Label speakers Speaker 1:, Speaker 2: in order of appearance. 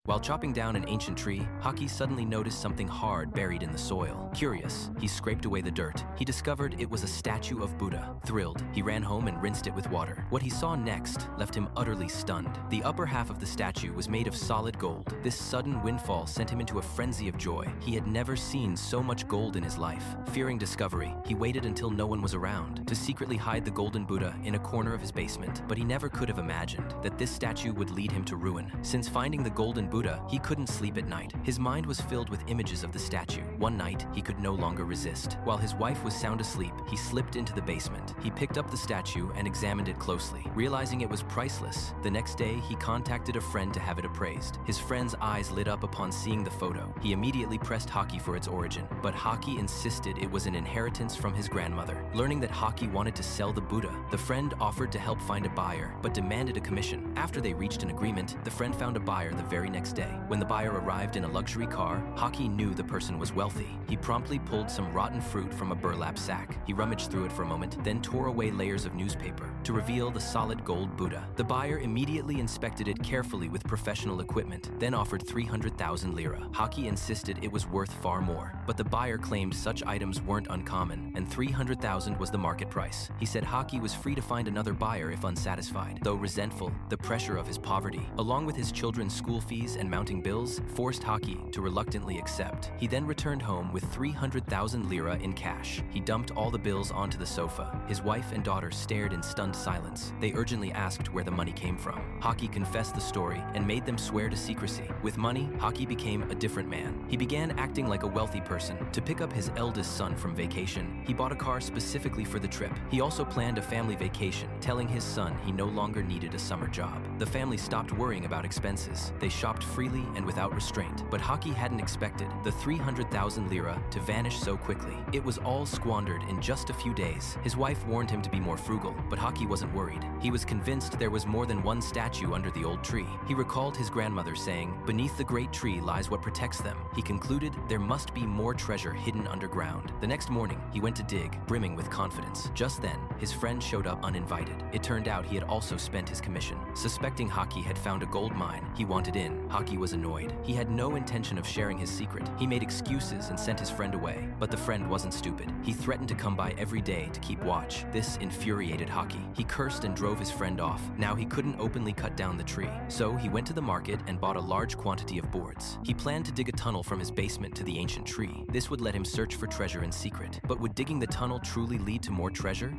Speaker 1: While chopping down an ancient tree, Haki suddenly noticed something hard buried in the soil. Curious, he scraped away the dirt. He discovered it was a statue of Buddha. Thrilled, he ran home and rinsed it with water. What he saw next left him utterly stunned. The upper half of the statue was made of solid gold. This sudden windfall sent him into a frenzy of joy. He had never seen so much gold in his life. Fearing discovery, he waited until no one was around to secretly hide the golden Buddha in a corner of his basement. But he never could have imagined that this statue would lead him to ruin. Since finding the golden Buddha, he couldn't sleep at night. His mind was filled with images of the statue. One night, he could no longer resist. While his wife was sound asleep, he slipped into the basement. He picked up the statue and examined it closely. Realizing it was priceless, the next day he contacted a friend to have it appraised. His friend's eyes lit up upon seeing the photo. He immediately pressed Haki for its origin, but Haki insisted it was an inheritance from his grandmother. Learning that Haki wanted to sell the Buddha, the friend offered to help find a buyer, but demanded a commission. After they reached an agreement, the friend found a buyer the very next day. When the buyer arrived in a luxury car, Haki knew the person was wealthy. He promptly pulled some rotten fruit from a burlap sack. He rummaged through it for a moment, then tore away layers of newspaper to reveal the solid gold Buddha. The buyer immediately inspected it carefully with professional equipment, then offered 300,000 lira. Haki insisted it was worth far more, but the buyer claimed such items weren't uncommon, and 300,000 was the market price. He said Haki was free to find another buyer if unsatisfied. Though resentful, the pressure of his poverty, along with his children's school fees and mounting bills, forced Haki to reluctantly accept. He then returned home with 300,000 lira in cash. He dumped all the bills onto the sofa. His wife and daughter stared in stunned silence. They urgently asked where the money came from. Haki confessed the story and made them swear to secrecy. With money, Haki became a different man. He began acting like a wealthy person. To pick up his eldest son from vacation, he bought a car specifically for the trip. He also planned a family vacation, telling his son he no longer needed a summer job. The family stopped worrying about expenses. They shopped freely and without restraint. But Haki hadn't expected the 300,000 lira to vanish so quickly. It was all squandered in just a few days. His wife warned him to be more frugal, but Haki wasn't worried. He was convinced there was more than one statue under the old tree. He recalled his grandmother saying, "Beneath the great tree lies what protects them." He concluded there must be more treasure hidden underground. The next morning, he went to dig, brimming with confidence. Just then, his friend showed up uninvited. It turned out he had also spent his commission. Suspecting Haki had found a gold mine, he wanted in. Haki was annoyed. He had no intention of sharing his secret. He made excuses and sent his friend away. But the friend wasn't stupid. He threatened to come by every day to keep watch. This infuriated Haki. He cursed and drove his friend off. Now he couldn't openly cut down the tree. So he went to the market and bought a large quantity of boards. He planned to dig a tunnel from his basement to the ancient tree. This would let him search for treasure in secret. But would digging the tunnel truly lead to more treasure?